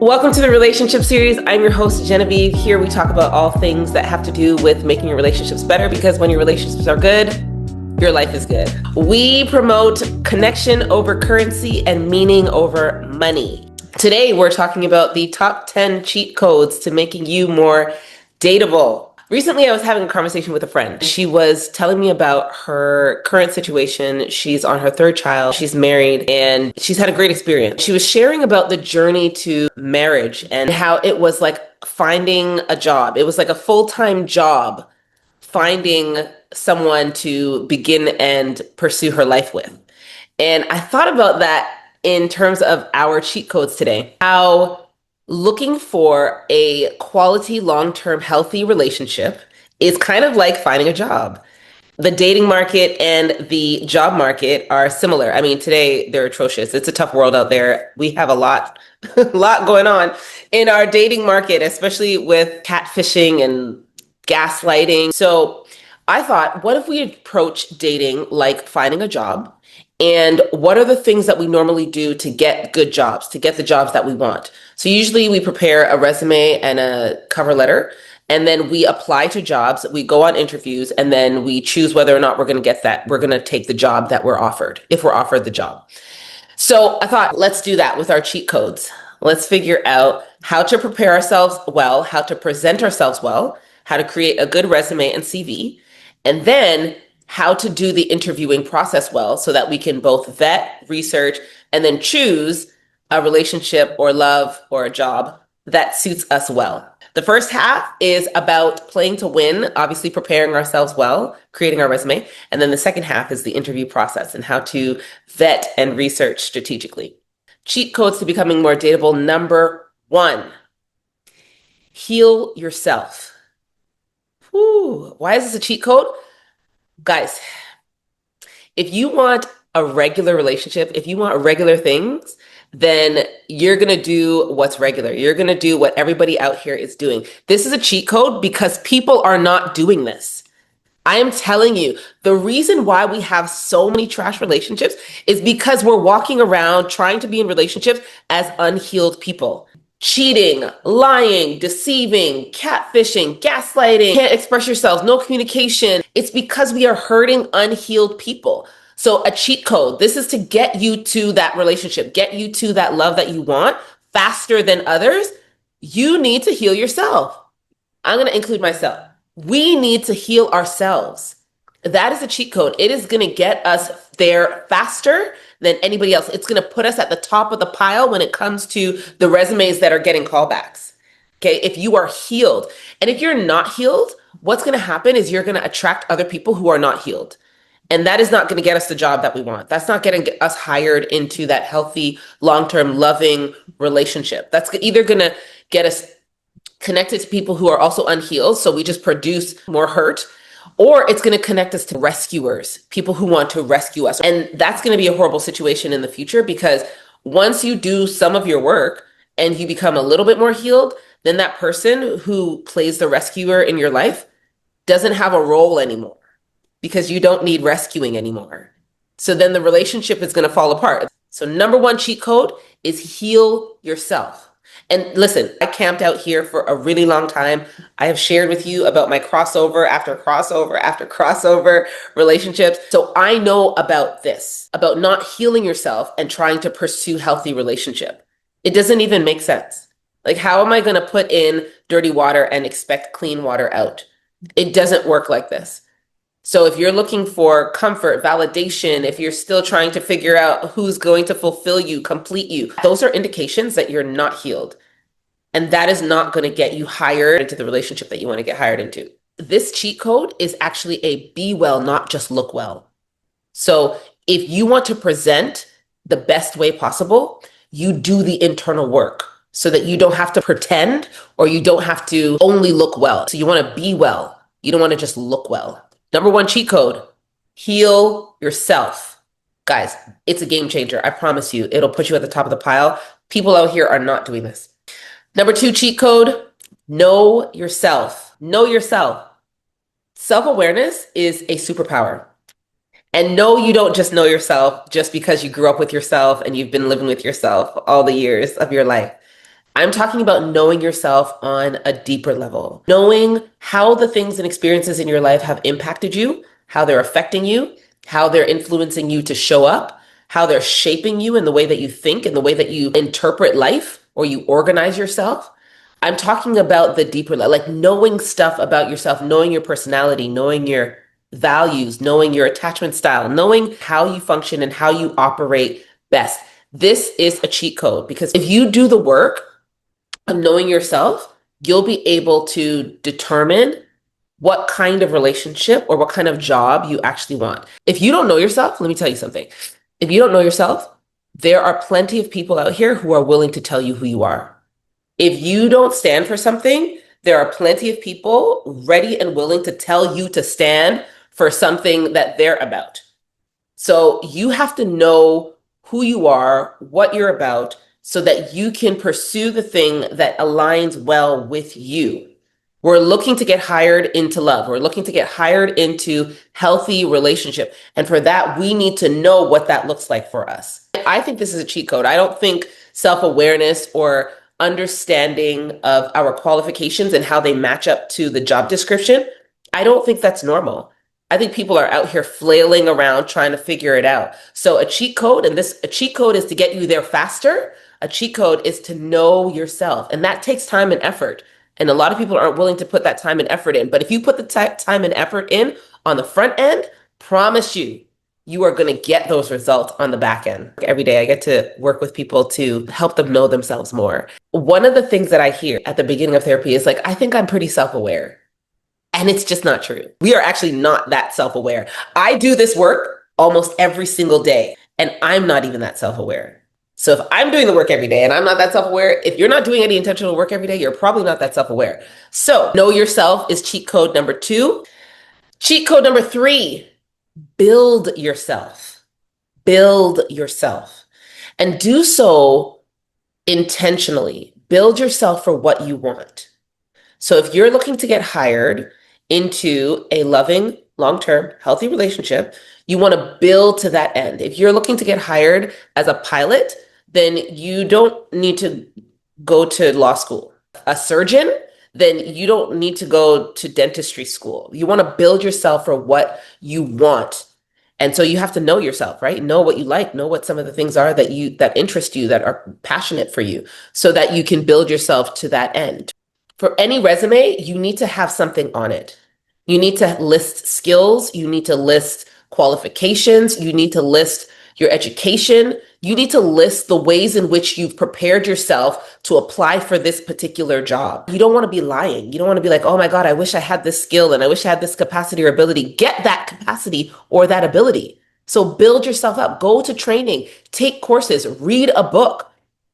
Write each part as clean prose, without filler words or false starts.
Welcome to the relationship series. I'm your host, Genevieve. Here we talk about all things that have to do with making your relationships better, because when your relationships are good, your life is good. We promote connection over currency and meaning over money. Today, we're talking about the top 10 cheat codes to making you more dateable. Recently, I was having a conversation with a friend. She was telling me about her current situation. She's on her third child. She's married and she's had a great experience. She was sharing about the journey to marriage and how it was like finding a job. It was like a full-time job, finding someone to begin and pursue her life with. And I thought about that in terms of our cheat codes today, how looking for a quality, long-term, healthy relationship is kind of like finding a job. The dating market and the job market are similar. I mean, today they're atrocious. It's a tough world out there. We have a lot, a lot going on in our dating market, especially with catfishing and gaslighting. So I thought, what if we approach dating like finding a job? And what are the things that we normally do to get good jobs, to get the jobs that we want? So usually we prepare a resume and a cover letter, and then we apply to jobs, we go on interviews, and then we choose whether or not we're going to get that. We're going to take the job that we're offered, if we're offered the job. So I thought, let's do that with our cheat codes. Let's figure out how to prepare ourselves well, how to present ourselves well, how to create a good resume and CV, and then how to do the interviewing process well so that we can both vet, research, and then choose a relationship or love or a job that suits us well. The first half is about playing to win, obviously preparing ourselves well, creating our resume. And then the second half is the interview process and how to vet and research strategically. Cheat codes to becoming more dateable. Number 1, heal yourself. Whew. Why is this a cheat code? Guys, if you want a regular relationship, if you want regular things, then you're going to do what's regular. You're going to do what everybody out here is doing. This is a cheat code because people are not doing this. I am telling you, the reason why we have so many trash relationships is because we're walking around trying to be in relationships as unhealed people. Cheating, lying, deceiving, catfishing, gaslighting, can't express yourselves, no communication. It's because we are hurting unhealed people. So a cheat code, this is to get you to that relationship, get you to that love that you want faster than others. You need to heal yourself. I'm going to include myself. We need to heal ourselves. That is a cheat code. It is going to get us there faster than anybody else. It's going to put us at the top of the pile when it comes to the resumes that are getting callbacks. Okay, if you are healed. And if you're not healed, what's going to happen is you're going to attract other people who are not healed. And that is not going to get us the job that we want. That's not getting us hired into that healthy, long-term, loving relationship. That's either going to get us connected to people who are also unhealed, so we just produce more hurt, or it's going to connect us to rescuers, people who want to rescue us. And that's going to be a horrible situation in the future, because once you do some of your work and you become a little bit more healed, then that person who plays the rescuer in your life doesn't have a role anymore, because you don't need rescuing anymore. So then the relationship is going to fall apart. So number 1 cheat code is heal yourself. And listen, I camped out here for a really long time. I have shared with you about my crossover after crossover after crossover relationships. So I know about this, about not healing yourself and trying to pursue healthy relationship. It doesn't even make sense. Like, how am I going to put in dirty water and expect clean water out? It doesn't work like this. So if you're looking for comfort, validation, if you're still trying to figure out who's going to fulfill you, complete you, those are indications that you're not healed. And that is not going to get you hired into the relationship that you want to get hired into. This cheat code is actually a be well, not just look well. So if you want to present the best way possible, you do the internal work so that you don't have to pretend, or you don't have to only look well. So you want to be well. You don't want to just look well. Number 1 cheat code, heal yourself. Guys, it's a game changer. I promise you, it'll put you at the top of the pile. People out here are not doing this. Number 2 cheat code, know yourself. Know yourself. Self-awareness is a superpower. And no, you don't just know yourself just because you grew up with yourself and you've been living with yourself all the years of your life. I'm talking about knowing yourself on a deeper level, knowing how the things and experiences in your life have impacted you, how they're affecting you, how they're influencing you to show up, how they're shaping you in the way that you think, in the way that you interpret life or you organize yourself. I'm talking about the deeper, like knowing stuff about yourself, knowing your personality, knowing your values, knowing your attachment style, knowing how you function and how you operate best. This is a cheat code because if you do the work of knowing yourself, you'll be able to determine what kind of relationship or what kind of job you actually want. If you don't know yourself, let me tell you something. If you don't know yourself, there are plenty of people out here who are willing to tell you who you are. If you don't stand for something, there are plenty of people ready and willing to tell you to stand for something that they're about. So you have to know who you are, what you're about, so that you can pursue the thing that aligns well with you. We're looking to get hired into love. We're looking to get hired into healthy relationship. And for that, we need to know what that looks like for us. I think this is a cheat code. I don't think self-awareness or understanding of our qualifications and how they match up to the job description, I don't think that's normal. I think people are out here flailing around trying to figure it out. So a cheat code, and a cheat code is to get you there faster. A cheat code is to know yourself. And that takes time and effort. And a lot of people aren't willing to put that time and effort in. But if you put the time and effort in on the front end, promise you, you are going to get those results on the back end. Every day I get to work with people to help them know themselves more. One of the things that I hear at the beginning of therapy is like, I think I'm pretty self-aware. And it's just not true. We are actually not that self-aware. I do this work almost every single day, and I'm not even that self-aware. So if I'm doing the work every day and I'm not that self-aware, if you're not doing any intentional work every day, you're probably not that self-aware. So know yourself is cheat code number 2. Cheat code number 3, build yourself. Build yourself. And do so intentionally. Build yourself for what you want. So if you're looking to get hired into a loving, long-term, healthy relationship, you want to build to that end. If you're looking to get hired as a pilot, then you don't need to go to law school. A surgeon, then you don't need to go to dentistry school. You want to build yourself for what you want. And so you have to know yourself, right? Know what you like, know what some of the things are that interest you, that are passionate for you, so that you can build yourself to that end. For any resume, you need to have something on it. You need to list skills, you need to list qualifications, you need to list your education, you need to list the ways in which you've prepared yourself to apply for this particular job. You don't want to be lying. You don't want to be like, oh my God, I wish I had this skill and I wish I had this capacity or ability. Get that capacity or that ability. So build yourself up, go to training, take courses, read a book.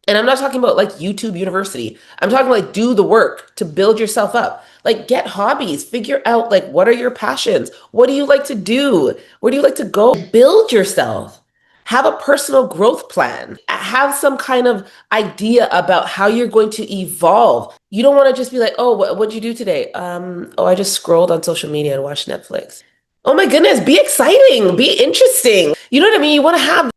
And I'm not talking about like YouTube University. I'm talking like do the work to build yourself up. Like get hobbies, figure out like what are your passions? What do you like to do? Where do you like to go? Build yourself. Have a personal growth plan. Have some kind of idea about how you're going to evolve. You don't want to just be like, oh, what'd you do today? Oh, I just scrolled on social media and watched Netflix. Oh my goodness, be exciting, be interesting. You know what I mean? You want to have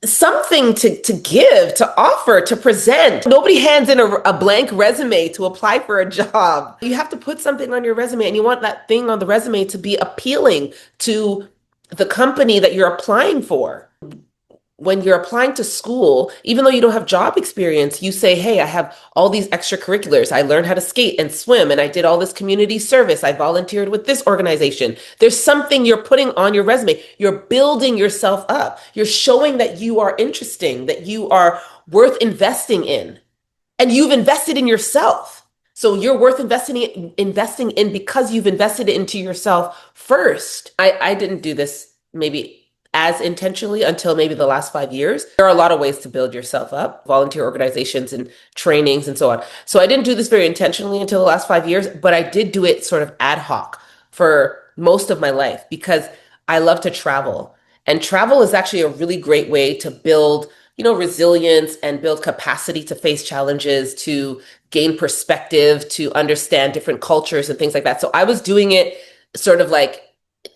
something to give, to offer, to present. Nobody hands in a blank resume to apply for a job. You have to put something on your resume, and you want that thing on the resume to be appealing to the company that you're applying for. When you're applying to school, even though you don't have job experience, you say, hey, I have all these extracurriculars. I learned how to skate and swim, and I did all this community service. I volunteered with this organization. There's something you're putting on your resume. You're building yourself up. You're showing that you are interesting, that you are worth investing in, and you've invested in yourself. So you're worth investing in because you've invested into yourself first. I didn't do this maybe as intentionally until maybe the last 5 years. There are a lot of ways to build yourself up, volunteer organizations and trainings and so on. So I didn't do this very intentionally until the last 5 years, but I did do it sort of ad hoc for most of my life because I love to travel. And travel is actually a really great way to build, resilience and build capacity to face challenges, to gain perspective, to understand different cultures and things like that. So I was doing it sort of like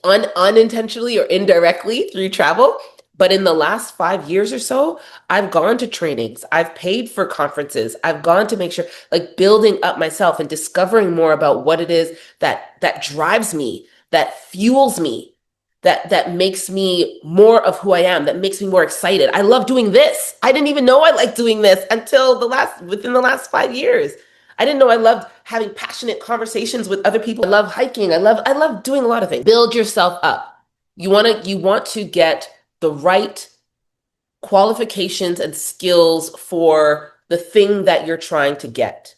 unintentionally or indirectly through travel, But in the last 5 years or so, I've gone to trainings, I've paid for conferences, I've gone to make sure, like building up myself and discovering more about what it is that drives me, that fuels me, that makes me more of who I am, that makes me more excited. I love doing this. I didn't even know I liked doing this until within the last 5 years. I didn't know I loved having passionate conversations with other people. I love hiking. I love doing a lot of things. Build yourself up. You want to get the right qualifications and skills for the thing that you're trying to get.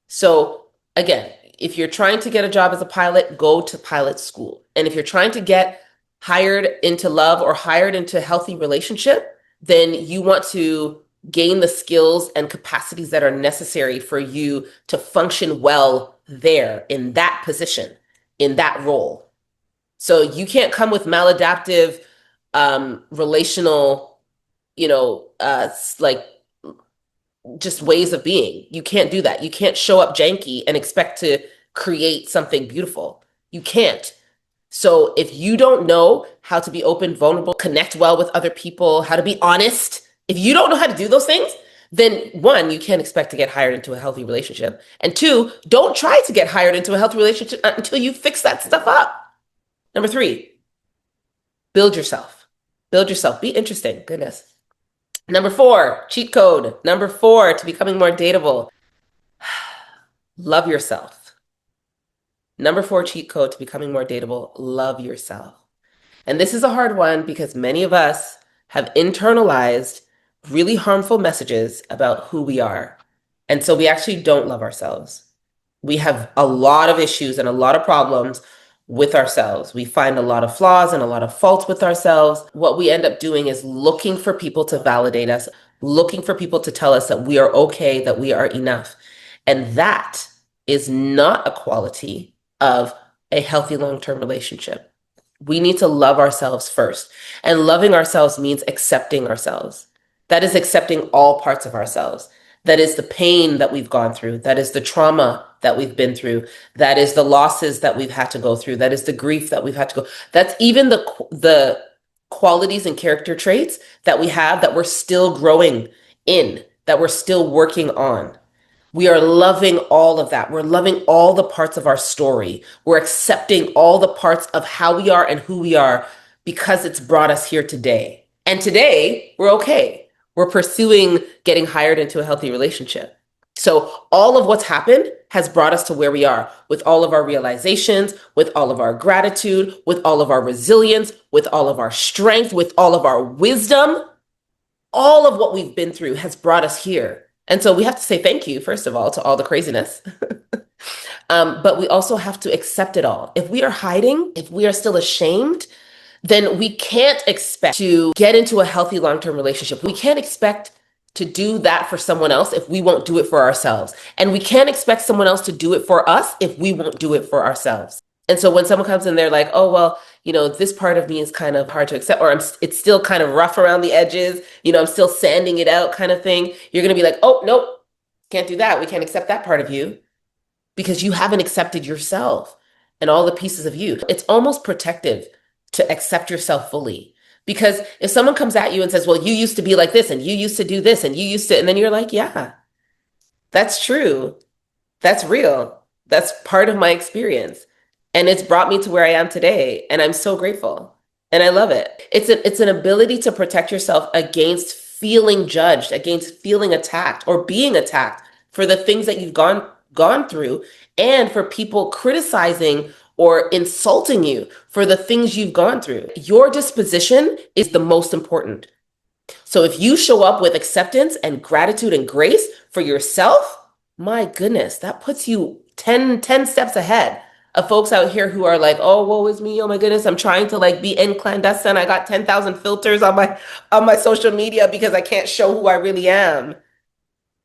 So again, if you're trying to get a job as a pilot, go to pilot school. And if you're trying to get hired into love or hired into a healthy relationship, then you want to gain the skills and capacities that are necessary for you to function well there in that position, in that role. So you can't come with maladaptive relational, like just ways of being. You can't do that. You can't show up janky and expect to create something beautiful. You can't. So if you don't know how to be open, vulnerable, connect well with other people, how to be honest, if you don't know how to do those things, then one, you can't expect to get hired into a healthy relationship. And two, don't try to get hired into a healthy relationship until you fix that stuff up. Number three, build yourself. Build yourself. Be interesting. Goodness. Number four, cheat code. Number four, to becoming more dateable. Love yourself. Number four, cheat code to becoming more dateable. Love yourself. And this is a hard one because many of us have internalized really harmful messages about who we are. And so we actually don't love ourselves. We have a lot of issues and a lot of problems with ourselves. We find a lot of flaws and a lot of faults with ourselves. What we end up doing is looking for people to validate us, looking for people to tell us that we are okay, that we are enough. And that is not a quality of a healthy long-term relationship. We need to love ourselves first. And loving ourselves means accepting ourselves. That is accepting all parts of ourselves. That is the pain that we've gone through. That is the trauma that we've been through. That is the losses that we've had to go through. That is the grief that we've had to go. That's even the qualities and character traits that we have that we're still growing in, that we're still working on. We are loving all of that. We're loving all the parts of our story. We're accepting all the parts of how we are and who we are because it's brought us here today. And today, we're okay. We're pursuing getting hired into a healthy relationship. So all of what's happened has brought us to where we are with all of our realizations, with all of our gratitude, with all of our resilience, with all of our strength, with all of our wisdom. All of what we've been through has brought us here. And so we have to say thank you, first of all, to all the craziness. But we also have to accept it all. If we are hiding, if we are still ashamed, then we can't expect to get into a healthy long-term relationship. We can't expect to do that for someone else if we won't do it for ourselves. And we can't expect someone else to do it for us if we won't do it for ourselves. And so when someone comes in, they're like, oh, well, this part of me is kind of hard to accept, or it's still kind of rough around the edges, I'm still sanding it out kind of thing. You're going to be like, oh, nope, can't do that. We can't accept that part of you because you haven't accepted yourself and all the pieces of you. It's almost protective to accept yourself fully. Because if someone comes at you and says, well, you used to be like this and you used to do this and you used to, and then you're like, yeah, that's true. That's real. That's part of my experience. And it's brought me to where I am today. And I'm so grateful. And I love it. It's an ability to protect yourself against feeling judged, against feeling attacked or being attacked for the things that you've gone through, and for people criticizing or insulting you for the things you've gone through. Your disposition is the most important. So if you show up with acceptance and gratitude and grace for yourself, my goodness, that puts you 10 steps ahead of folks out here who are like, oh, woe is me. Oh my goodness. I'm trying to be in clandestine. I got 10,000 filters on my social media because I can't show who I really am.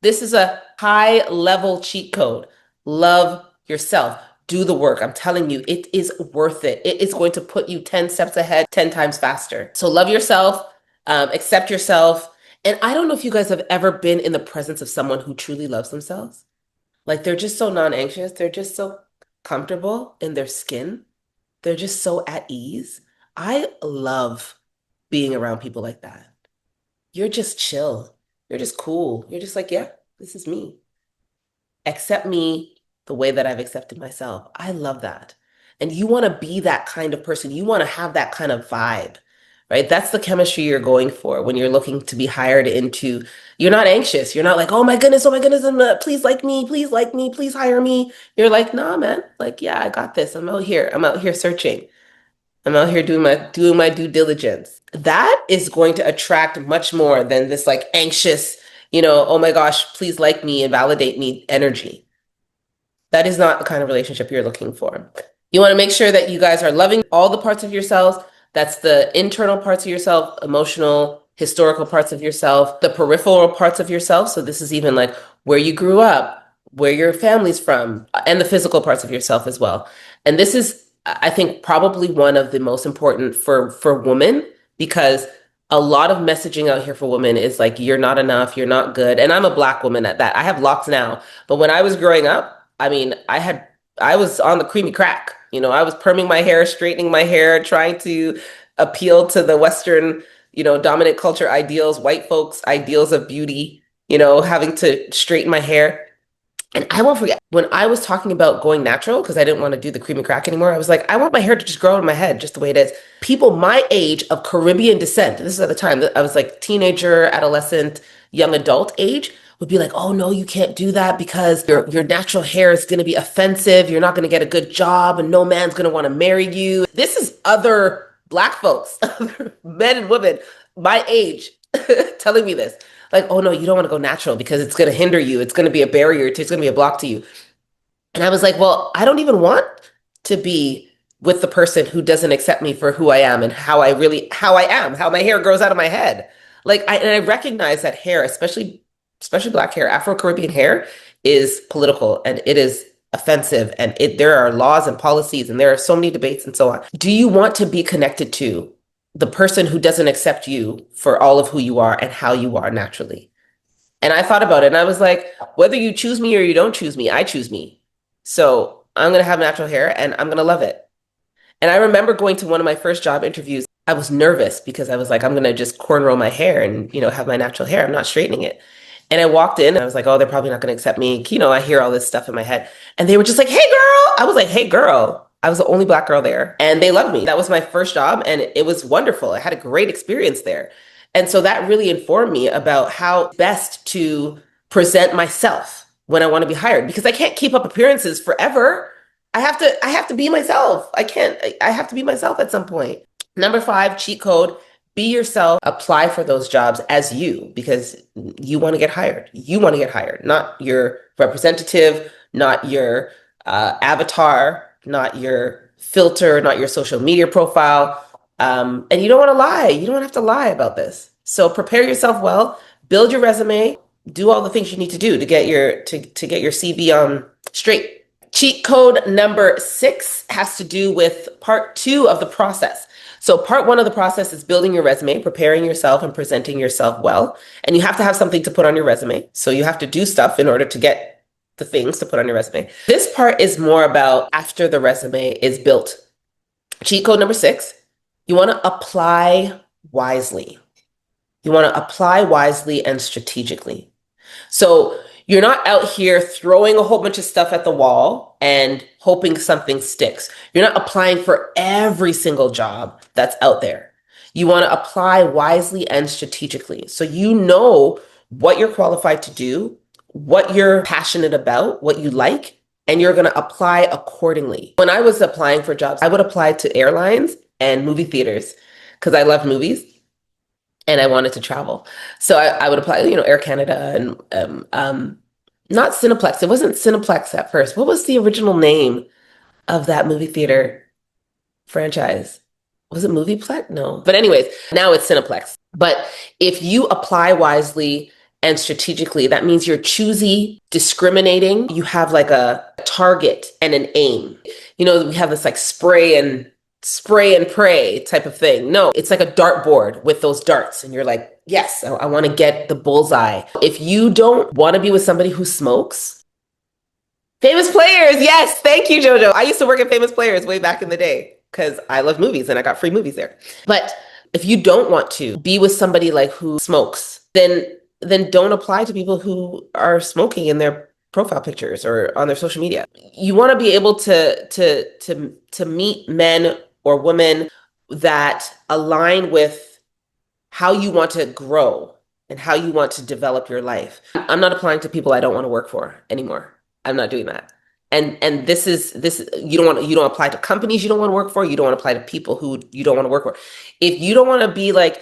This is a high level cheat code. Love yourself. Do the work. I'm telling you, it is worth it. It is going to put you 10 steps ahead, 10 times faster. So love yourself, accept yourself. And I don't know if you guys have ever been in the presence of someone who truly loves themselves. Like they're just so non-anxious. They're just so comfortable in their skin. They're just so at ease. I love being around people like that. You're just chill. You're just cool. You're just like, yeah, this is me. Accept me the way that I've accepted myself. I love that. And you want to be that kind of person. You want to have that kind of vibe, right? That's the chemistry you're going for when you're looking to be hired into. You're not anxious. You're not like, oh my goodness, please like me, please like me, please hire me. You're like, nah, man. Like, yeah, I got this. I'm out here. I'm out here searching. I'm out here doing my due diligence. That is going to attract much more than this like anxious, oh my gosh, please like me and validate me energy. That is not the kind of relationship you're looking for. You want to make sure that you guys are loving all the parts of yourselves. That's the internal parts of yourself, emotional, historical parts of yourself, the peripheral parts of yourself. So this is even like where you grew up, where your family's from, and the physical parts of yourself as well. And this is, I think, probably one of the most important for women, because a lot of messaging out here for women is like, you're not enough, you're not good. And I'm a Black woman at that. I have locks now. But when I was growing up, I mean, I was on the creamy crack. I was perming my hair, straightening my hair, trying to appeal to the Western, dominant culture ideals, white folks' ideals of beauty, having to straighten my hair. And I won't forget when I was talking about going natural, because I didn't want to do the cream and crack anymore. I was like, I want my hair to just grow in my head just the way it is. People my age of Caribbean descent, this is at the time that I was like teenager, adolescent, young adult age, would be like, oh no, you can't do that because your natural hair is going to be offensive. You're not going to get a good job and no man's going to want to marry you. This is other Black folks, men and women my age telling me this. Like, oh no, you don't want to go natural because it's going to hinder you. It's going to be a barrier. It's going to be a block to you. And I was like, well, I don't even want to be with the person who doesn't accept me for who I am and how I am, how my hair grows out of my head. And I recognize that hair, especially Black hair, Afro-Caribbean hair, is political and it is offensive, and there are laws and policies and there are so many debates and so on. Do you want to be connected to the person who doesn't accept you for all of who you are and how you are naturally? And I thought about it and I was like, whether you choose me or you don't choose me, I choose me. So I'm going to have natural hair and I'm going to love it. And I remember going to one of my first job interviews. I was nervous because I was like, I'm going to just cornrow my hair and, have my natural hair. I'm not straightening it. And I walked in and I was like, oh, they're probably not going to accept me. I hear all this stuff in my head. And they were just like, hey, girl. I was like, hey, girl. I was the only Black girl there and they loved me. That was my first job and it was wonderful. I had a great experience there. And so that really informed me about how best to present myself when I want to be hired, because I can't keep up appearances forever. I have to be myself. I have to be myself at some point. Number 5, cheat code. Be yourself, apply for those jobs as you, because you want to get hired. You want to get hired, not your representative, not your avatar, not your filter, not your social media profile. And you don't want to lie. You don't have to lie about this. So prepare yourself well, build your resume, do all the things you need to do to get your CV on straight. Cheat code number 6 has to do with part 2 of the process. So part 1 of the process is building your resume, preparing yourself and presenting yourself well. And you have to have something to put on your resume. So you have to do stuff in order to get the things to put on your resume. This part is more about after the resume is built. Cheat code number 6, you want to apply wisely. You want to apply wisely and strategically. So you're not out here throwing a whole bunch of stuff at the wall and hoping something sticks. You're not applying for every single job that's out there. You want to apply wisely and strategically. So you know what you're qualified to do, what you're passionate about, what you like, and you're going to apply accordingly. When I was applying for jobs, I would apply to airlines and movie theaters because I love movies and I wanted to travel. So I would apply, Air Canada and not Cineplex. It wasn't Cineplex at first. What was the original name of that movie theater franchise? Was it Movieplex? No. But anyways, now it's Cineplex. But if you apply wisely and strategically, that means you're choosy, discriminating. You have like a target and an aim. We have this like spray and pray type of thing. No, it's like a dartboard with those darts. And you're like, yes, I want to get the bullseye. If you don't want to be with somebody who smokes, Famous Players. Yes. Thank you, Jojo. I used to work at Famous Players way back in the day because I love movies and I got free movies there. But If you don't want to be with somebody like who smokes, then don't apply to people who are smoking in their profile pictures or on their social media. You want to be able to meet men or women that align with how you want to grow and how you want to develop your life. I'm not applying to people I don't want to work for anymore. I'm not doing that. And this you don't apply to companies you don't want to work for. You don't want to apply to people who you don't want to work for. If you don't want to be like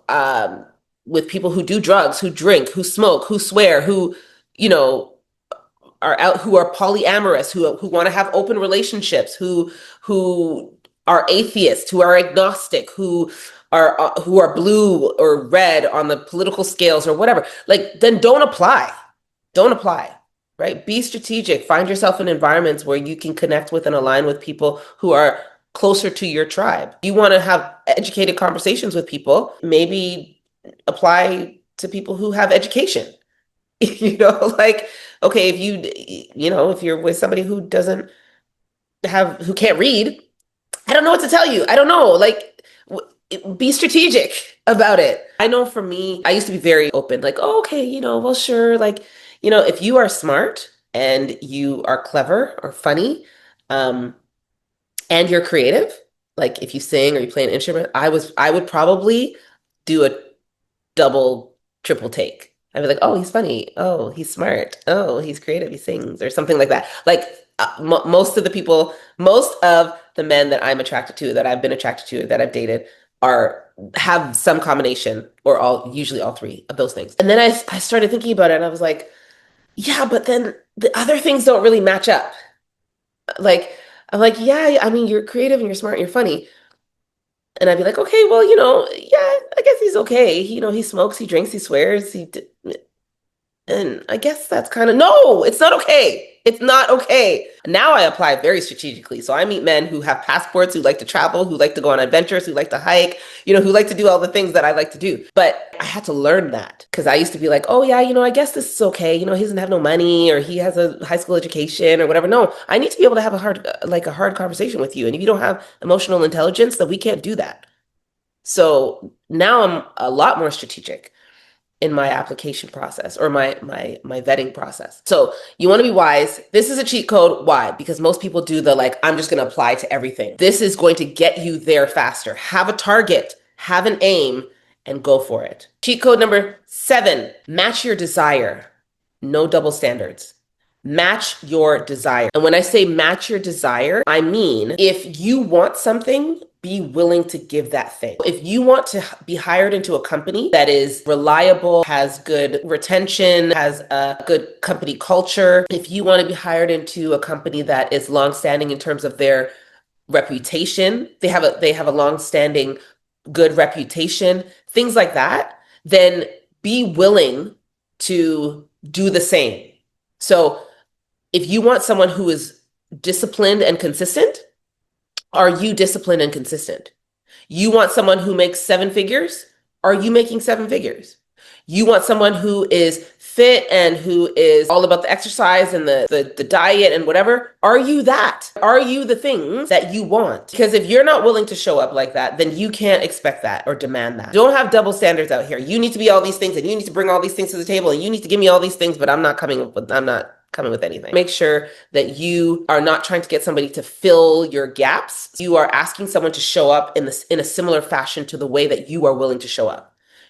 um, with people who do drugs, who drink, who smoke, who swear, who you know are out, who are polyamorous, who want to have open relationships, who are atheists, who are agnostic, who are blue or red on the political scales or whatever, like then don't apply. Don't apply. Right? Be strategic. Find yourself in environments where you can connect with and align with people who are closer to your tribe. You want to have educated conversations with people, maybe apply to people who have education. Like, okay, if you're with somebody who who can't read, I don't know what to tell you. I don't know. Like, be strategic about it. I know for me, I used to be very open, like, oh, okay, well, sure. Like, if you are smart and you are clever or funny, and you're creative, like if you sing or you play an instrument, I would probably do a double, triple take. I'd be like, oh, he's funny. Oh, he's smart. Oh, he's creative. He sings or something like that. Like most of the men that I'm attracted to, that I've been attracted to, that I've dated have some combination or usually all three of those things. And then I started thinking about it and I was like, yeah, but then the other things don't really match up. Like, I'm like, yeah, I mean, you're creative and you're smart and you're funny. And I'd be like, okay, well, yeah, I guess he's okay. He smokes, he drinks, he swears, and I guess that's kind of, no, it's not okay. It's not okay. Now I apply very strategically. So I meet men who have passports, who like to travel, who like to go on adventures, who like to hike, who like to do all the things that I like to do. But I had to learn that because I used to be like, oh yeah, I guess this is okay. He doesn't have no money or he has a high school education or whatever. No, I need to be able to have a hard conversation with you. And if you don't have emotional intelligence, then we can't do that. So now I'm a lot more strategic in my application process or my vetting process. So you want to be wise. This is a cheat code. Why? Because most people do I'm just going to apply to everything. This is going to get you there faster. Have a target, have an aim, and go for it. Cheat code number 7, match your desire. No double standards. Match your desire. And when I say match your desire, I mean, if you want something, be willing to give that thing. If you want to be hired into a company that is reliable, has good retention, has a good company culture, if you want to be hired into a company that is longstanding in terms of their reputation, they have a longstanding good reputation, things like that, then be willing to do the same. So if you want someone who is disciplined and consistent, are you disciplined and consistent? You want someone who makes 7 figures? Are you making 7 figures? You want someone who is fit and who is all about the exercise and the diet and whatever? Are you that? Are you the things that you want? Because if you're not willing to show up like that, then you can't expect that or demand that. Don't have double standards out here. You need to be all these things and you need to bring all these things to the table and you need to give me all these things, but I'm not coming with anything. Make sure that you are not trying to get somebody to fill your gaps. You are asking someone to show up in a similar fashion to the way that you are willing to show up.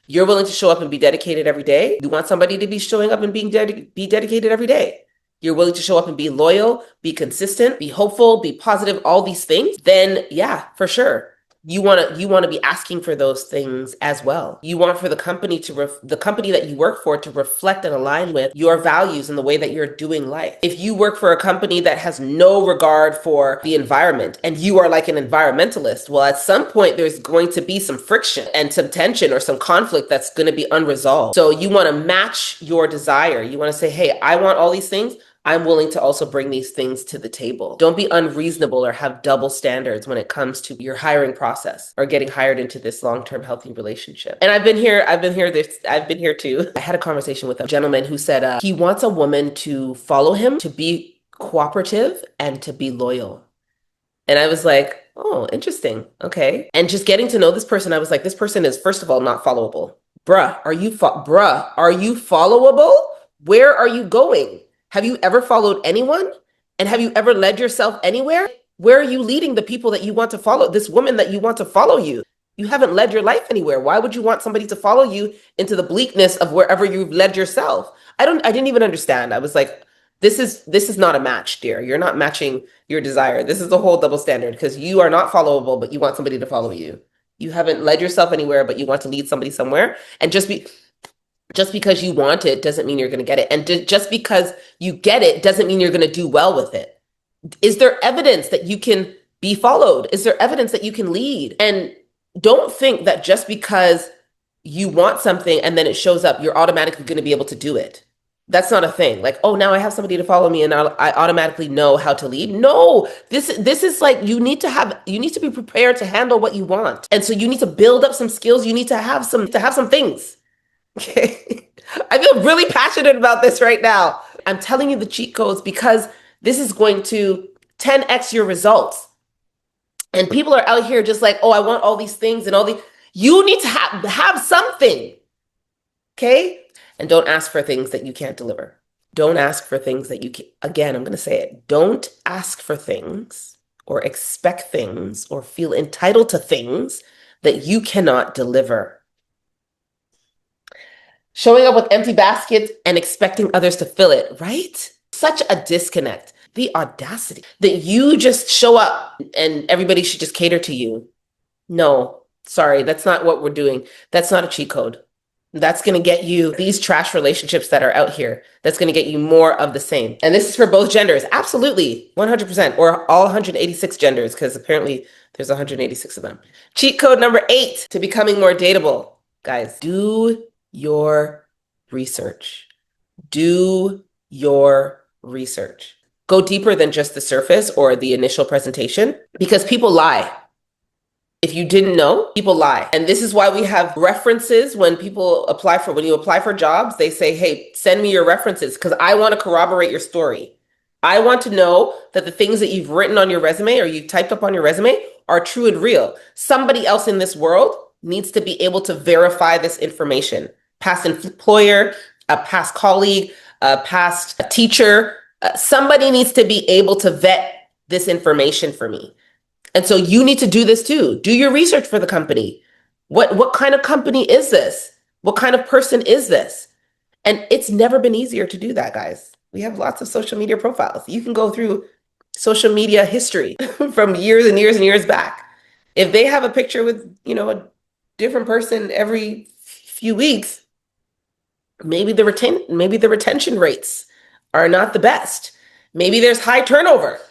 You're willing to show up and be dedicated every day. You want somebody to be showing up and be dedicated every day. You're willing to show up and be loyal, be consistent, be hopeful, be positive, all these things. Then yeah, for sure. You want to be asking for those things as well. You want for the company the company that you work for to reflect and align with your values and the way that you're doing life. If you work for a company that has no regard for the environment and you are like an environmentalist, well, at some point there's going to be some friction and some tension or some conflict that's going to be unresolved. So you want to match your desire. You want to say, hey, I want all these things. I'm willing to also bring these things to the table. Don't be unreasonable or have double standards when it comes to your hiring process or getting hired into this long-term healthy relationship. And I've been here too. I had a conversation with a gentleman who said he wants a woman to follow him, to be cooperative and to be loyal. And I was like, Oh, interesting. Okay. And just getting to know this person, I was like, this person is, first of all, not followable. Bruh, are you followable? Where are you going? Have you ever followed anyone? And have you ever led yourself anywhere? Where are you leading the people that you want to follow? This woman that you want to follow you. You haven't led your life anywhere. Why would you want somebody to follow you into the bleakness of wherever you've led yourself? I didn't even understand. I was like, this is not a match, dear. You're not matching your desire. This is the whole double standard because you are not followable, but you want somebody to follow you. You haven't led yourself anywhere, but you want to lead somebody somewhere. And just because you want it doesn't mean you're going to get it. And just because you get it doesn't mean you're going to do well with it. Is there evidence that you can be followed? Is there evidence that you can lead? And don't think that just because you want something and then it shows up, you're automatically going to be able to do it. That's not a thing. Like, oh, now I have somebody to follow me and I automatically know how to lead. No, this is like you need to be prepared to handle what you want. And so you need to build up some skills. You need to have some things. Okay. I feel really passionate about this right now. I'm telling you the cheat codes because this is going to 10x your results. And people are out here just like, oh, I want all these things and all these. You need to have something. Okay. And don't ask for things that you can't deliver. Don't ask for things that you can. Again, I'm going to say it. Don't ask for things or expect things or feel entitled to things that you cannot deliver. Showing up with empty baskets and expecting others to fill it, right? Such a disconnect. The audacity that you just show up and everybody should just cater to you. No, sorry, that's not what we're doing. That's not a cheat code. That's going to get you these trash relationships that are out here. That's going to get you more of the same. And this is for both genders. Absolutely. 100%. Or all 186 genders, because apparently there's 186 of them. Cheat code number 8 to becoming more dateable. Guys, do your research. Do your research. Go deeper than just the surface or the initial presentation because people lie. If you didn't know, people lie. And this is why we have references when you apply for jobs, they say, hey, send me your references because I want to corroborate your story. I want to know that the things that you've written on your resume or you've typed up on your resume are true and real. Somebody else in this world needs to be able to verify this information. Past employer, a past colleague, a past teacher, somebody needs to be able to vet this information for me. And so you need to do this too. Do your research for the company. What kind of company is this? What kind of person is this? And it's never been easier to do that, guys. We have lots of social media profiles. You can go through social media history from years and years and years back. If they have a picture with, a different person every few weeks, maybe the retention rates are not the best. Maybe there's high turnover.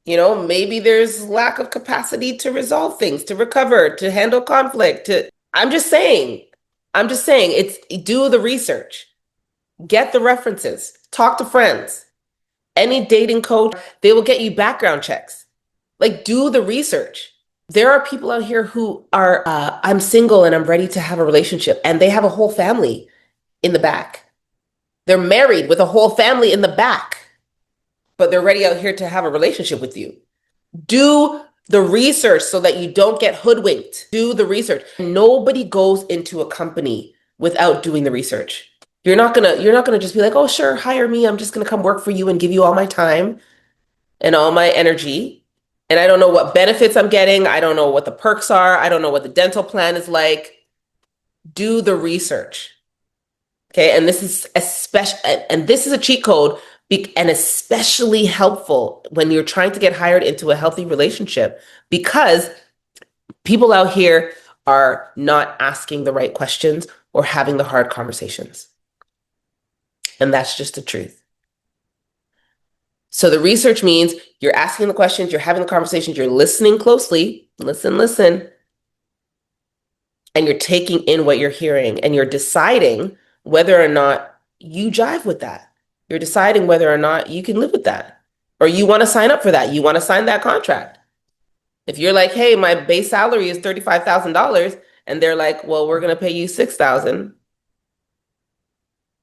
Maybe there's lack of capacity to resolve things, to recover, to handle conflict. I'm just saying, it's do the research, get the references, talk to friends. Any dating coach, they will get you background checks. Like, do the research. There are people out here who are, I'm single and I'm ready to have a relationship, and they have a whole family in the back. They're married with a whole family in the back, but they're ready out here to have a relationship with you. Do the research so that you don't get hoodwinked. Do the research. Nobody goes into a company without doing the research. You're not gonna just be like, oh, sure, hire me. I'm just gonna come work for you and give you all my time and all my energy. And I don't know what benefits I'm getting. I don't know what the perks are. I don't know what the dental plan is like. Do the research. Okay, and this is a cheat code and especially helpful when you're trying to get hired into a healthy relationship because people out here are not asking the right questions or having the hard conversations. And that's just the truth. So the research means you're asking the questions, you're having the conversations, you're listening closely, listen, and you're taking in what you're hearing and you're deciding whether or not you jive with that. You're deciding whether or not you can live with that or you want to sign up for that. You want to sign that contract. If you're like, hey, my base salary is $35,000 and they're like, well, we're going to pay you $6,000.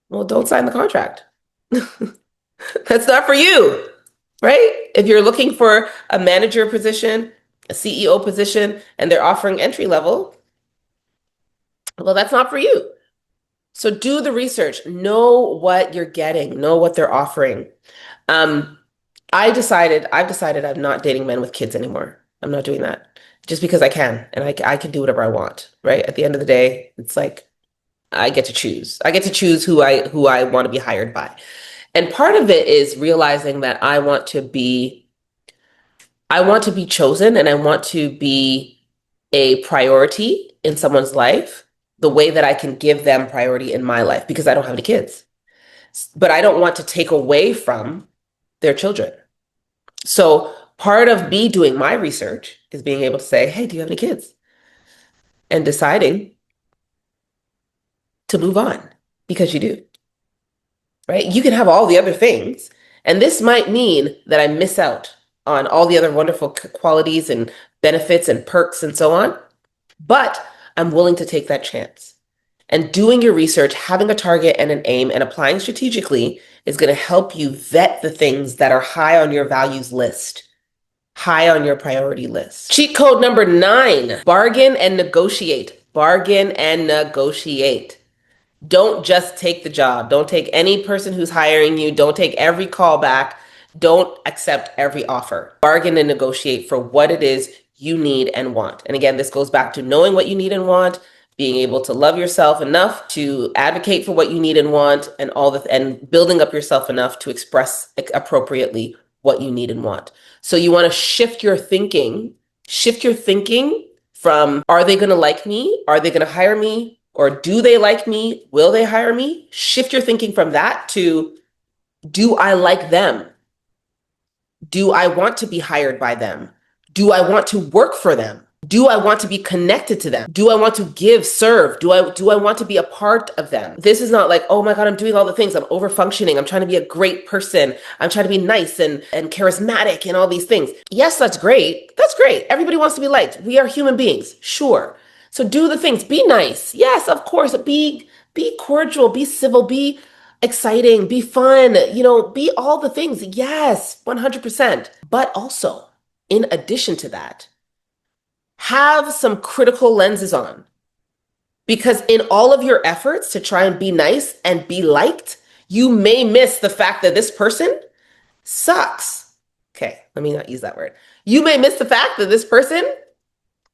Well, don't sign the contract. That's not for you, right? If you're looking for a manager position, a CEO position, and they're offering entry level, well, that's not for you. So do the research, know what you're getting, know what they're offering. Um, I've decided I'm not dating men with kids anymore. I'm not doing that just because I can, and I can do whatever I want, right? At the end of the day, it's like I get to choose. I get to choose who I want to be hired by. And part of it is realizing that I want to be chosen and I want to be a priority in someone's life the way that I can give them priority in my life because I don't have any kids. But I don't want to take away from their children. So part of me doing my research is being able to say, hey, do you have any kids? And deciding to move on because you do, right? You can have all the other things. And this might mean that I miss out on all the other wonderful qualities and benefits and perks and so on. But I'm willing to take that chance. And doing your research, having a target and an aim, and applying strategically is going to help you vet the things that are high on your values list, high on your priority list. Cheat code number 9, bargain and negotiate. Bargain and negotiate. Don't just take the job. Don't take any person who's hiring you. Don't take every call back. Don't accept every offer. Bargain and negotiate for what it is you need and want. And again, this goes back to knowing what you need and want, being able to love yourself enough to advocate for what you need and want, and building up yourself enough to express appropriately what you need and want. So you want to shift your thinking from, are they going to like me? Are they going to hire me? Or do they like me? Will they hire me? Shift your thinking from that to, do I like them? Do I want to be hired by them? Do I want to work for them? Do I want to be connected to them? Do I want to serve? Do I want to be a part of them? This is not like, oh my God, I'm doing all the things. I'm over functioning. I'm trying to be a great person. I'm trying to be nice and charismatic and all these things. Yes, that's great. That's great. Everybody wants to be liked. We are human beings. Sure. So do the things. Be nice. Yes, of course. Be cordial, be civil, be exciting, be fun, be all the things. Yes, 100%. But also, in addition to that, have some critical lenses on. Because in all of your efforts to try and be nice and be liked, you may miss the fact that this person sucks. Okay, let me not use that word. You may miss the fact that this person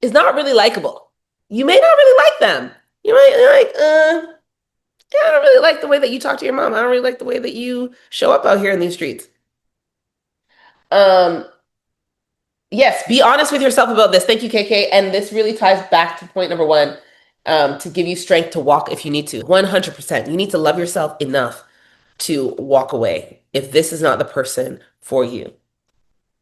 is not really likable. You may not really like them. You might be like, I don't really like the way that you talk to your mom. I don't really like the way that you show up out here in these streets. Yes, be honest with yourself about this. Thank you, KK. And this really ties back to point number 1, to give you strength to walk if you need to. 100%. You need to love yourself enough to walk away if this is not the person for you.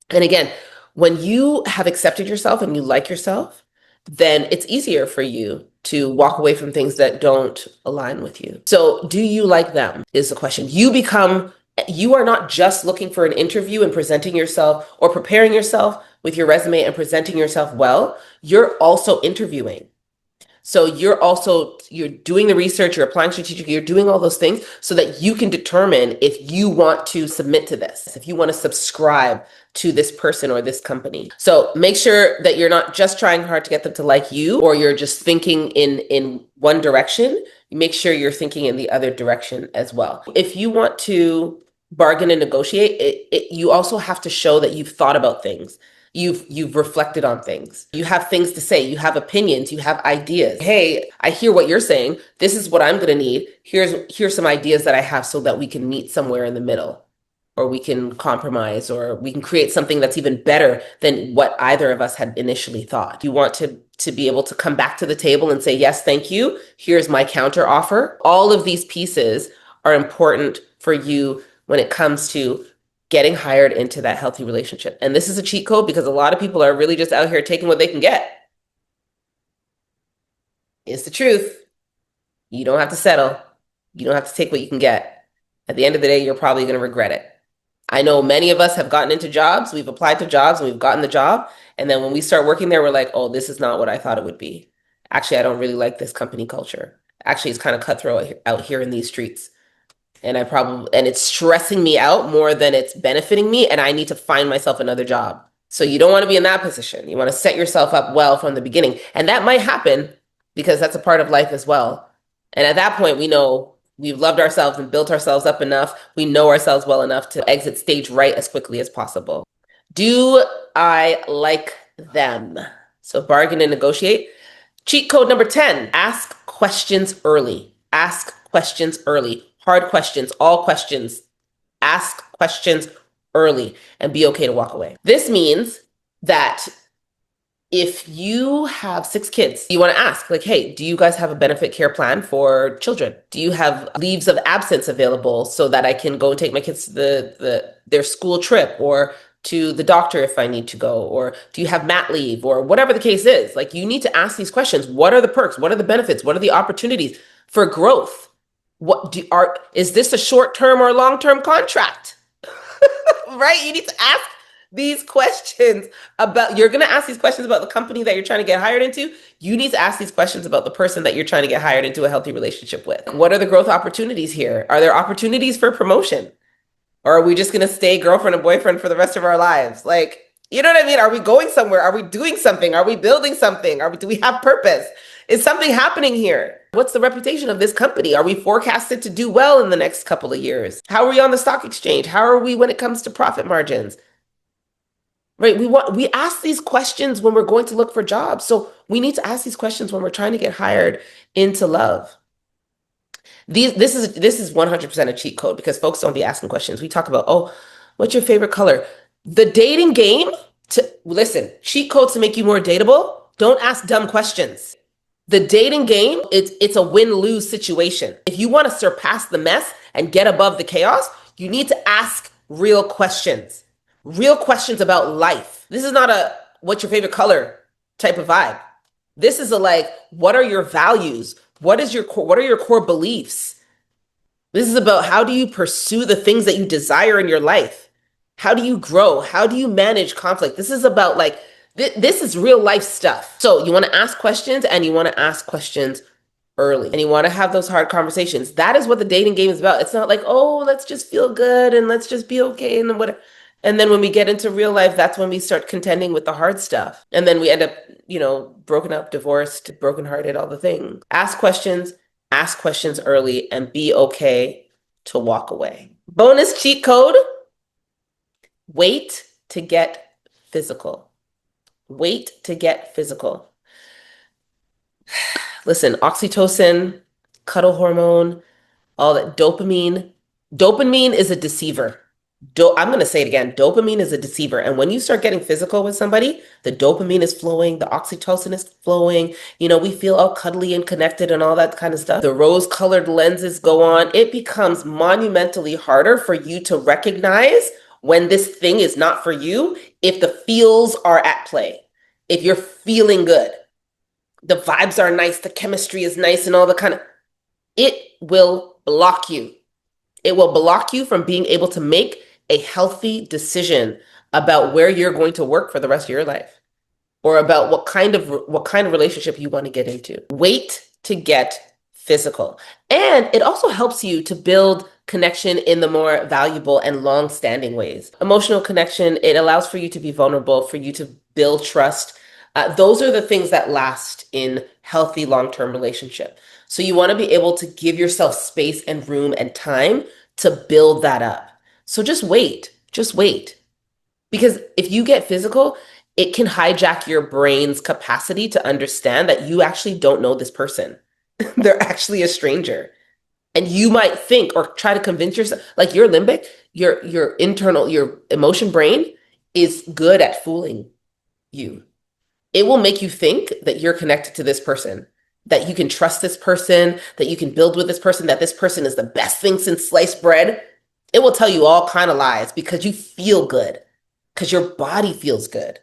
And again, when you have accepted yourself and you like yourself, then it's easier for you to walk away from things that don't align with you. So do you like them is the question. You are not just looking for an interview and presenting yourself or preparing yourself with your resume and presenting yourself well. You're also interviewing. So you're doing the research, you're applying strategically, you're doing all those things so that you can determine if you want to submit to this, if you want to subscribe to this person or this company. So make sure that you're not just trying hard to get them to like you, or you're just thinking in one direction. Make sure you're thinking in the other direction as well. If you want to bargain and negotiate, you also have to show that you've thought about things. You've reflected on things. You have things to say. You have opinions. You have ideas. Hey, I hear what you're saying. This is what I'm going to need. Here's some ideas that I have so that we can meet somewhere in the middle, or we can compromise, or we can create something that's even better than what either of us had initially thought. You want to be able to come back to the table and say, yes, thank you. Here's my counter offer. All of these pieces are important for you when it comes to getting hired into that healthy relationship. And this is a cheat code because a lot of people are really just out here taking what they can get. It's the truth. You don't have to settle. You don't have to take what you can get. At the end of the day, you're probably going to regret it. I know many of us have gotten into jobs. We've applied to jobs and we've gotten the job. And then when we start working there, we're like, oh, this is not what I thought it would be. Actually, I don't really like this company culture. Actually, it's kind of cutthroat out here in these streets. And it's stressing me out more than it's benefiting me. And I need to find myself another job. So you don't want to be in that position. You want to set yourself up well from the beginning. And that might happen because that's a part of life as well. And at that point, we know we've loved ourselves and built ourselves up enough. We know ourselves well enough to exit stage right as quickly as possible. Do I like them? So bargain and negotiate. Cheat code number 10, ask questions early. Ask questions early. Hard questions, all questions. Ask questions early and be okay to walk away. This means that if you have 6 kids, you want to ask, like, hey, do you guys have a benefit care plan for children? Do you have leaves of absence available so that I can go and take my kids to their school trip or to the doctor if I need to go? Or do you have mat leave or whatever the case is? Like, you need to ask these questions. What are the perks? What are the benefits? What are the opportunities for growth? Is this a short-term or long-term contract? Right? You need to ask these questions you're going to ask these questions about the company that you're trying to get hired into. You need to ask these questions about the person that you're trying to get hired into a healthy relationship with. What are the growth opportunities here? Are there opportunities for promotion? Or are we just going to stay girlfriend and boyfriend for the rest of our lives? Like, you know what I mean? Are we going somewhere? Are we doing something? Are we building something? Do we have purpose? Is something happening here? What's the reputation of this company? Are we forecasted to do well in the next couple of years? How are we on the stock exchange? How are we when it comes to profit margins? Right? We ask these questions when we're going to look for jobs. So we need to ask these questions when we're trying to get hired into love. This is 100% a cheat code because folks don't be asking questions. We talk about, oh, what's your favorite color? The dating game, listen, cheat codes to make you more dateable. Don't ask dumb questions. The dating game, it's a win-lose situation. If you want to surpass the mess and get above the chaos, you need to ask real questions. Real questions about life. This is not a what's your favorite color type of vibe. This is what are your values? What are your core beliefs? This is about how do you pursue the things that you desire in your life? How do you grow? How do you manage conflict? This is about this is real life stuff. So you want to ask questions and you want to ask questions early and you want to have those hard conversations. That is what the dating game is about. It's not like, oh, let's just feel good and let's just be okay and whatever. And then when we get into real life, that's when we start contending with the hard stuff. And then we end up, broken up, divorced, brokenhearted, all the things. Ask questions early, and be okay to walk away. Bonus cheat code, wait to get physical. Wait to get physical. Listen, oxytocin, cuddle hormone, all that dopamine. Dopamine is a deceiver. I'm going to say it again. Dopamine is a deceiver. And when you start getting physical with somebody, the dopamine is flowing, the oxytocin is flowing. We feel all cuddly and connected and all that kind of stuff. The rose-colored lenses go on. It becomes monumentally harder for you to recognize when this thing is not for you if the feels are at play. If you're feeling good, the vibes are nice, the chemistry is nice and all it will block you. It will block you from being able to make a healthy decision about where you're going to work for the rest of your life or about what kind of relationship you want to get into. Wait to get physical. And it also helps you to build connection in the more valuable and long-standing ways. Emotional connection, it allows for you to be vulnerable, for you to build trust. Those are the things that last in healthy long-term relationship. So you want to be able to give yourself space and room and time to build that up. So just wait. Because if you get physical, it can hijack your brain's capacity to understand that you actually don't know this person. They're actually a stranger. And you might think or try to convince yourself, your limbic, your internal, your emotion brain is good at fooling you. It will make you think that you're connected to this person, that you can trust this person, that you can build with this person, that this person is the best thing since sliced bread. It will tell you all kind of lies because you feel good, because your body feels good.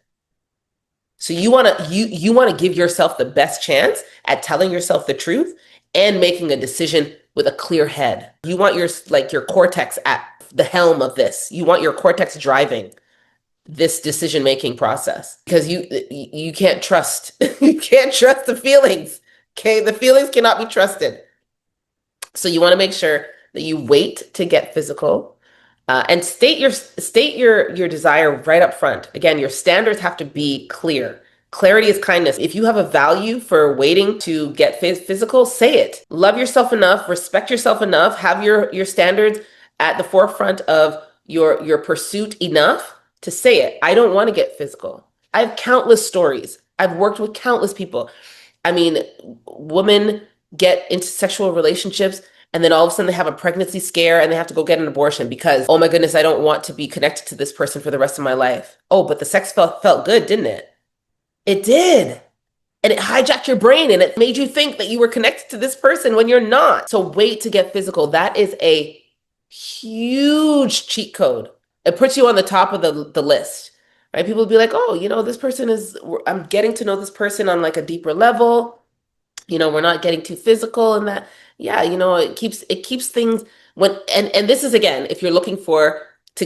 So you want to give yourself the best chance at telling yourself the truth and making a decision with a clear head. You want your cortex at the helm of this. You want your cortex driving this decision-making process because you can't trust, you can't trust the feelings. Okay. The feelings cannot be trusted. So you want to make sure that you wait to get physical. And state your desire right up front. Again, your standards have to be clear. Clarity is kindness. If you have a value for waiting to get physical, say it. Love yourself enough, respect yourself enough, have your standards at the forefront of your pursuit enough to say it. I don't want to get physical. I have countless stories. I've worked with countless people. I mean, women get into sexual relationships and then all of a sudden they have a pregnancy scare and they have to go get an abortion because, oh my goodness, I don't want to be connected to this person for the rest of my life. Oh, but the sex felt good, didn't it? It did. And it hijacked your brain and it made you think that you were connected to this person when you're not. So wait to get physical. That is a huge cheat code. It puts you on the top of the list, right? People will be like, oh, this person I'm getting to know this person on like a deeper level. We're not getting too physical and that. Yeah, it keeps things and this is again, if you're looking to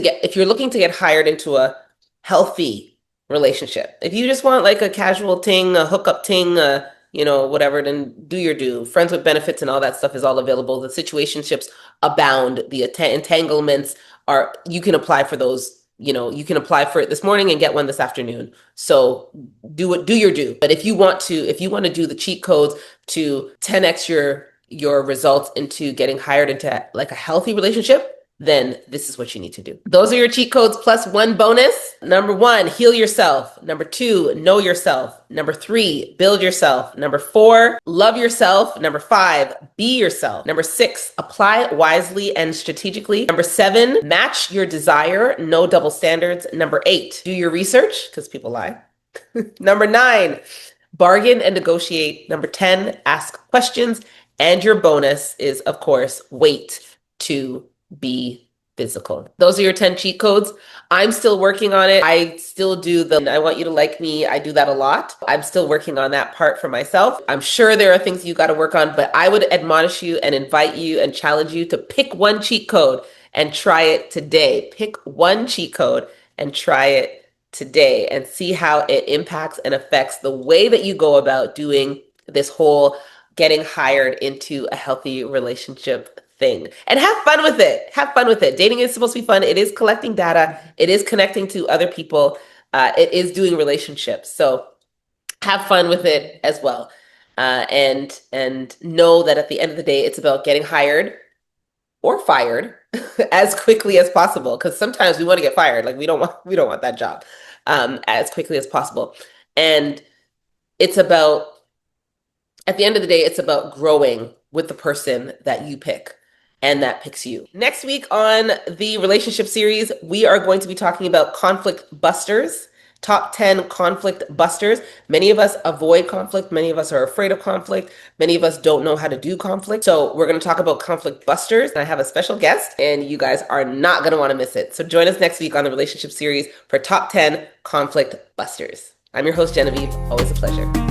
get hired into a healthy relationship. If you just want like a casual ting, a hookup ting, whatever, then do your do. Friends with benefits and all that stuff is all available. The situationships abound. The entanglements you can apply for those. You can apply for it this morning and get one this afternoon. So do your do. But if you want to do the cheat codes to 10x your results into getting hired into like a healthy relationship, then this is what you need to do. Those are your cheat codes plus one bonus. Number 1, heal yourself. Number 2, know yourself. Number 3, build yourself. Number 4, love yourself. Number 5, be yourself. Number 6, apply wisely and strategically. Number 7, match your desire, no double standards. Number 8, do your research because people lie. Number 9, bargain and negotiate. Number 10, ask questions. And your bonus is, of course, wait to be physical. Those are your 10 cheat codes. I'm still working on it. I still do I want you to like me. I do that a lot. I'm still working on that part for myself. I'm sure there are things you got to work on, but I would admonish you and invite you and challenge you to pick one cheat code and try it today. Pick one cheat code and try it today and see how it impacts and affects the way that you go about doing this whole getting hired into a healthy relationship thing. And have fun with it. Have fun with it. Dating is supposed to be fun. It is collecting data. It is connecting to other people. It is doing relationships. So have fun with it as well. And know that at the end of the day, it's about getting hired or fired as quickly as possible. Because sometimes we want to get fired. Like we don't want that job as quickly as possible. And it's about, at the end of the day, it's about growing with the person that you pick and that picks you. Next week on the relationship series, we are going to be talking about conflict busters, top 10 conflict busters. Many of us avoid conflict. Many of us are afraid of conflict. Many of us don't know how to do conflict. So we're going to talk about conflict busters. I have a special guest and you guys are not going to want to miss it. So join us next week on the relationship series for top 10 conflict busters. I'm your host, Genevieve. Always a pleasure.